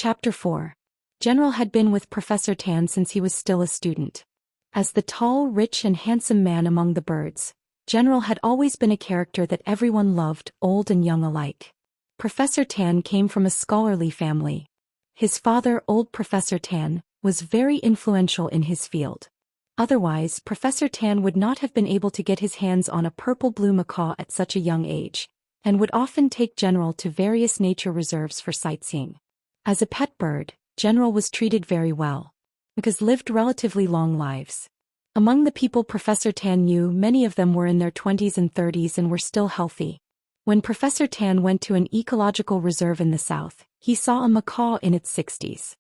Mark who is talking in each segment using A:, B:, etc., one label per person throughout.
A: Chapter 4. General had been with Professor Tan since he was still a student. As the tall, rich and handsome man among the birds, General had always been a character that everyone loved, old and young alike. Professor Tan came from a scholarly family. His father, old Professor Tan, was very influential in his field. Otherwise, Professor Tan would not have been able to get his hands on a purple-blue macaw at such a young age, and would often take General to various nature reserves for sightseeing. As a pet bird, General was treated very well, because lived relatively long lives. Among the people Professor Tan knew, many of them were in their 20s and 30s and were still healthy. When Professor Tan went to an ecological reserve in the south, he saw a macaw in its 60s.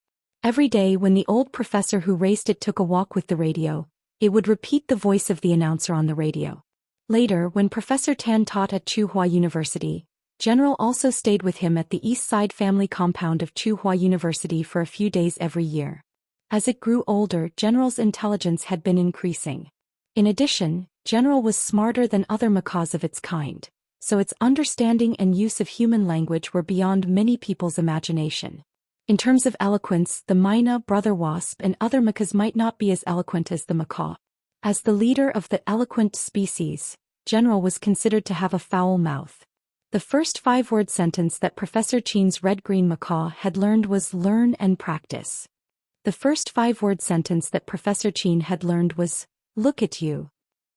A: Every day when the old professor who raised it took a walk with the radio, it would repeat the voice of the announcer on the radio. Later, when Professor Tan taught at Tsinghua University, General also stayed with him at the East Side family compound of Tsinghua University for a few days every year. As it grew older, General's intelligence had been increasing. In addition, General was smarter than other macaws of its kind, so its understanding and use of human language were beyond many people's imagination. In terms of eloquence, the myna, brother wasp and other macaws might not be as eloquent as the macaw. As the leader of the eloquent species, General was considered to have a foul mouth. The first 5-word sentence that Professor Qian's red-green macaw had learned was learn and practice. The first 5-word sentence that Professor Qian had learned was, look at you.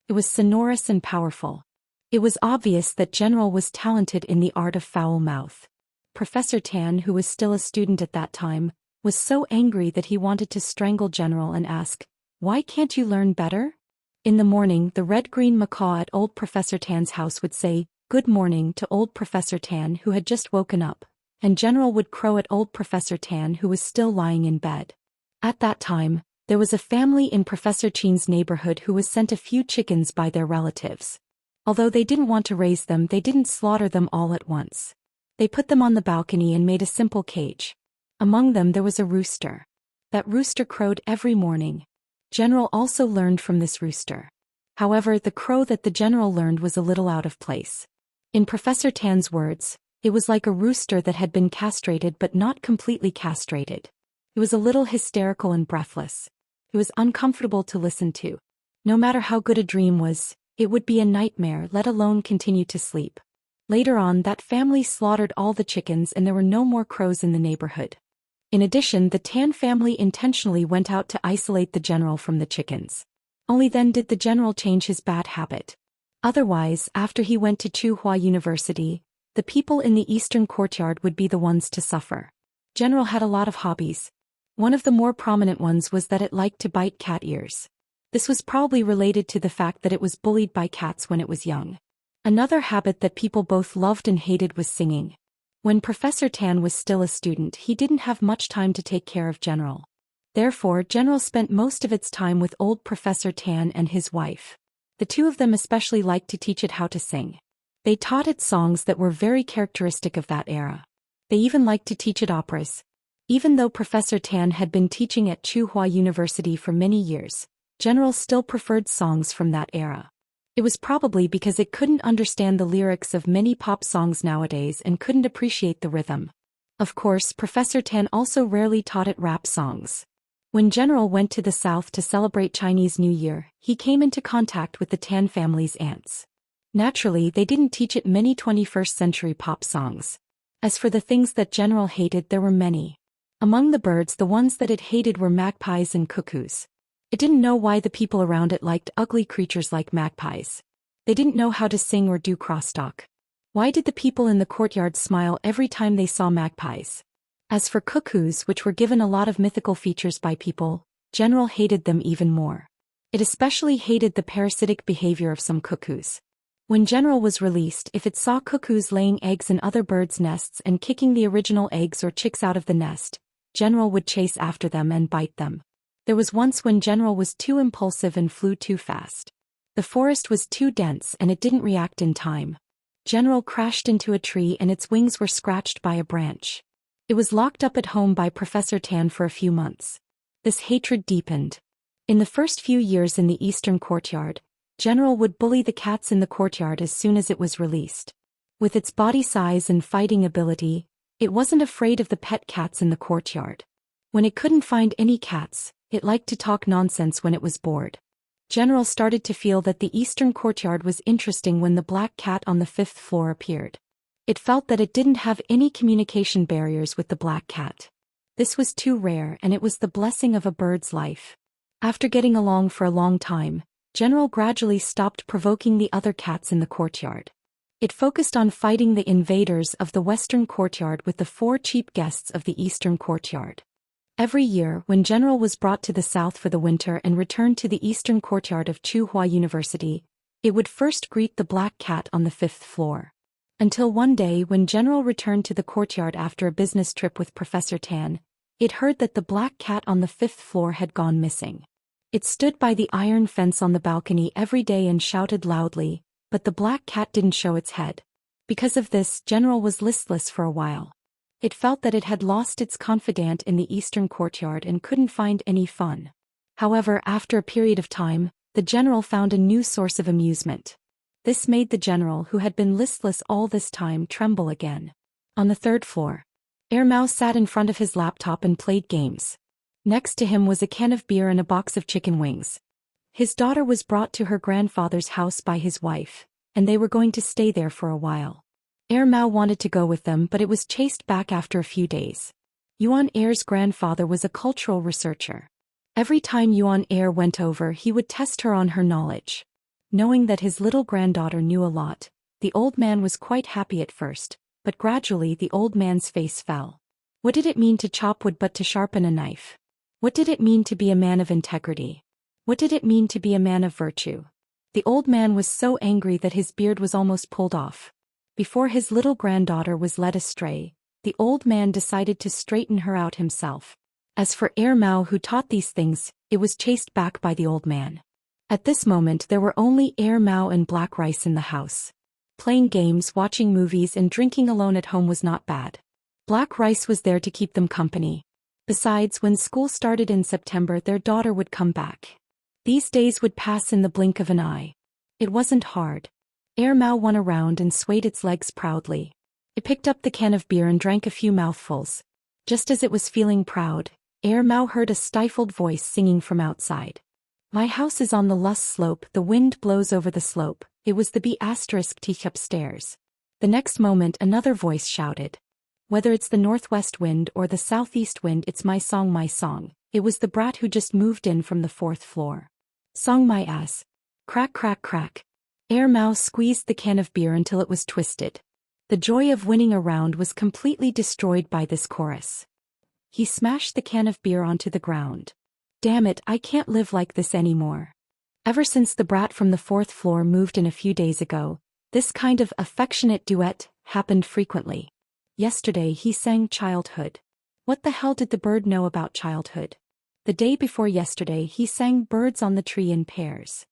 A: It was sonorous and powerful. It was obvious that General was talented in the art of foul mouth. Professor Tan, who was still a student at that time, was so angry that he wanted to strangle General and ask, why can't you learn better? In the morning, the red-green macaw at old Professor Tan's house would say, good morning to old Professor Tan who had just woken up, and General would crow at old Professor Tan who was still lying in bed. At that time, there was a family in Professor Qian's neighborhood who was sent a few chickens by their relatives. Although they didn't want to raise them, they didn't slaughter them all at once. They put them on the balcony and made a simple cage. Among them there was a rooster. That rooster crowed every morning. General also learned from this rooster. However, the crow that the General learned was a little out of place. In Professor Tan's words, it was like a rooster that had been castrated but not completely castrated. It was a little hysterical and breathless. It was uncomfortable to listen to. No matter how good a dream was, it would be a nightmare, let alone continue to sleep. Later on, that family slaughtered all the chickens and there were no more crows in the neighborhood. In addition, the Tan family intentionally went out to isolate the General from the chickens. Only then did the General change his bad habit. Otherwise, after he went to Tsinghua University, the people in the eastern courtyard would be the ones to suffer. General had a lot of hobbies. One of the more prominent ones was that it liked to bite cat ears. This was probably related to the fact that it was bullied by cats when it was young. Another habit that people both loved and hated was singing. When Professor Tan was still a student, he didn't have much time to take care of General. Therefore, General spent most of its time with old Professor Tan and his wife. The two of them especially liked to teach it how to sing. They taught it songs that were very characteristic of that era. They even liked to teach it operas. Even though Professor Tan had been teaching at Tsinghua University for many years, General still preferred songs from that era. It was probably because it couldn't understand the lyrics of many pop songs nowadays and couldn't appreciate the rhythm. Of course, Professor Tan also rarely taught it rap songs. When General went to the south to celebrate Chinese New Year, he came into contact with the Tan family's aunts. Naturally, they didn't teach it many 21st century pop songs. As for the things that General hated, there were many. Among the birds, the ones that it hated were magpies and cuckoos. It didn't know why the people around it liked ugly creatures like magpies. They didn't know how to sing or do crosstalk. Why did the people in the courtyard smile every time they saw magpies? As for cuckoos, which were given a lot of mythical features by people, General hated them even more. It especially hated the parasitic behavior of some cuckoos. When General was released, if it saw cuckoos laying eggs in other birds' nests and kicking the original eggs or chicks out of the nest, General would chase after them and bite them. There was once when General was too impulsive and flew too fast. The forest was too dense and it didn't react in time. General crashed into a tree and its wings were scratched by a branch. It was locked up at home by Professor Tan for a few months. This hatred deepened. In the first few years in the eastern courtyard, General would bully the cats in the courtyard as soon as it was released. With its body size and fighting ability, It wasn't afraid of the pet cats in the courtyard. When it couldn't find any cats, it liked to talk nonsense when it was bored. General started to feel that the eastern courtyard was interesting when the black cat on the 5th floor appeared. It felt that it didn't have any communication barriers with the black cat. This was too rare, and it was the blessing of a bird's life. After getting along for a long time, General gradually stopped provoking the other cats in the courtyard. It focused on fighting the invaders of the western courtyard with the 4 cheap guests of the eastern courtyard. Every year, when General was brought to the south for the winter and returned to the eastern courtyard of Tsinghua University, it would first greet the black cat on the 5th floor. Until one day when General returned to the courtyard after a business trip with Professor Tan, it heard that the black cat on the 5th floor had gone missing. It stood by the iron fence on the balcony every day and shouted loudly, but the black cat didn't show its head. Because of this, General was listless for a while. It felt that it had lost its confidant in the eastern courtyard and couldn't find any fun. However, after a period of time, the General found a new source of amusement. This made the General, who had been listless all this time, tremble again. On the 3rd floor, Mao sat in front of his laptop and played games. Next to him was a can of beer and a box of chicken wings. His daughter was brought to her grandfather's house by his wife, and they were going to stay there for a while. Mao wanted to go with them, but it was chased back after a few days. Yuan Er's grandfather was a cultural researcher. Every time Yuan Er went over, he would test her on her knowledge. Knowing that his little granddaughter knew a lot, the old man was quite happy at first, but gradually the old man's face fell. What did it mean to chop wood but to sharpen a knife? What did it mean to be a man of integrity? What did it mean to be a man of virtue? The old man was so angry that his beard was almost pulled off. Before his little granddaughter was led astray, the old man decided to straighten her out himself. As for Mao, who taught these things, it was chased back by the old man. At this moment there were only Mao and Black Rice in the house. Playing games, watching movies and drinking alone at home was not bad. Black Rice was there to keep them company. Besides, when school started in September, their daughter would come back. These days would pass in the blink of an eye. It wasn't hard. Mao won around and swayed its legs proudly. It picked up the can of beer and drank a few mouthfuls. Just as it was feeling proud, Mao heard a stifled voice singing from outside. My house is on the Lus slope, the wind blows over the slope. It was the B*T upstairs. The next moment another voice shouted. Whether it's the northwest wind or the southeast wind, it's my song, my song. It was the brat who just moved in from the 4th floor. Song my ass. Crack crack crack. Mao squeezed the can of beer until it was twisted. The joy of winning a round was completely destroyed by this chorus. He smashed the can of beer onto the ground. Damn it, I can't live like this anymore. Ever since the brat from the 4th floor moved in a few days ago, this kind of affectionate duet happened frequently. Yesterday he sang Childhood. What the hell did the bird know about childhood? The day before yesterday he sang Birds on the Tree in pairs.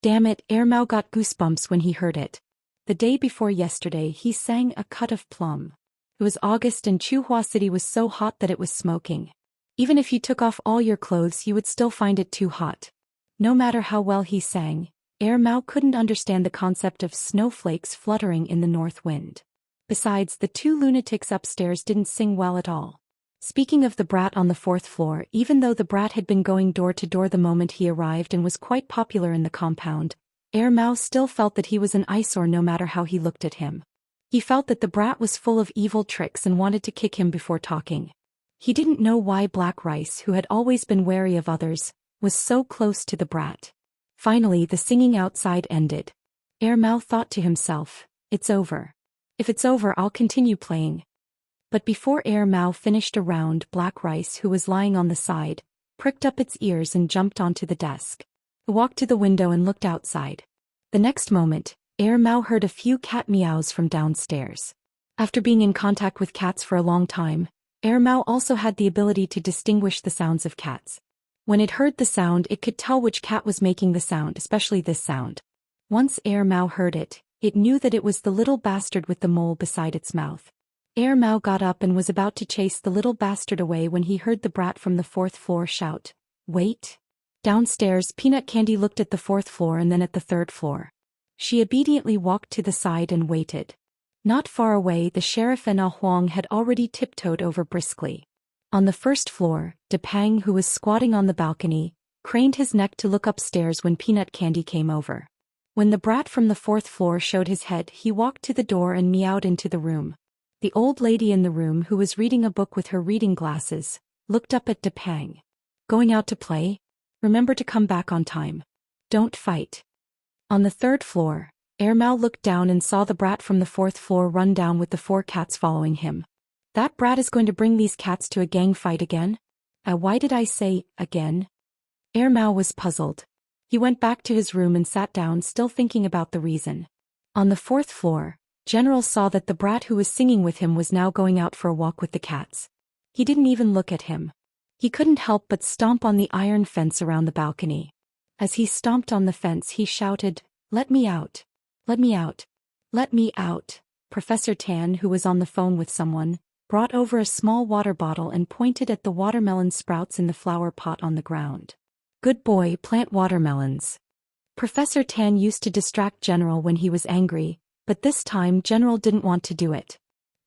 A: Damn it, Mao got goosebumps when he heard it. The day before yesterday he sang A Cut of Plum. It was August and Tsinghua City was so hot that it was smoking. Even if you took off all your clothes you would still find it too hot. No matter how well he sang, Mao couldn't understand the concept of snowflakes fluttering in the north wind. Besides, the 2 lunatics upstairs didn't sing well at all. Speaking of the brat on the 4th floor, even though the brat had been going door to door the moment he arrived and was quite popular in the compound, Mao still felt that he was an eyesore no matter how he looked at him. He felt that the brat was full of evil tricks and wanted to kick him before talking. He didn't know why Black Rice, who had always been wary of others, was so close to the brat. Finally, the singing outside ended. Mao thought to himself, it's over. If it's over, I'll continue playing. But before Mao finished a round, Black Rice, who was lying on the side, pricked up its ears and jumped onto the desk. It walked to the window and looked outside. The next moment, Mao heard a few cat meows from downstairs. After being in contact with cats for a long time, Mao also had the ability to distinguish the sounds of cats. When it heard the sound, it could tell which cat was making the sound, especially this sound. Once Mao heard it, it knew that it was the little bastard with the mole beside its mouth. Mao got up and was about to chase the little bastard away when he heard the brat from the 4th floor shout, "Wait!" Downstairs, Peanut Candy looked at the 4th floor and then at the 3rd floor. She obediently walked to the side and waited. Not far away, the sheriff and Ah Huang had already tiptoed over briskly. On the first floor, De Pang, who was squatting on the balcony, craned his neck to look upstairs when Peanut Candy came over. When the brat from the fourth floor showed his head, he walked to the door and meowed into the room. The old lady in the room, who was reading a book with her reading glasses, looked up at De Pang. Going out to play? Remember to come back on time. Don't fight. On the third floor, Mao looked down and saw the brat from the fourth floor run down with the 4 cats following him. That brat is going to bring these cats to a gang fight again? Why did I say, again? Mao was puzzled. He went back to his room and sat down, still thinking about the reason. On the fourth floor, General saw that the brat who was singing with him was now going out for a walk with the cats. He didn't even look at him. He couldn't help but stomp on the iron fence around the balcony. As he stomped on the fence, he shouted, "Let me out! Let me out! Let me out!" Professor Tan, who was on the phone with someone, brought over a small water bottle and pointed at the watermelon sprouts in the flower pot on the ground. "Good boy, plant watermelons." Professor Tan used to distract General when he was angry, but this time General didn't want to do it.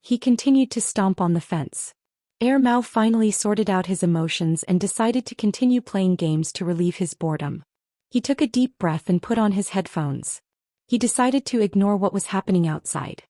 A: He continued to stomp on the fence. Mao finally sorted out his emotions and decided to continue playing games to relieve his boredom. He took a deep breath and put on his headphones. He decided to ignore what was happening outside.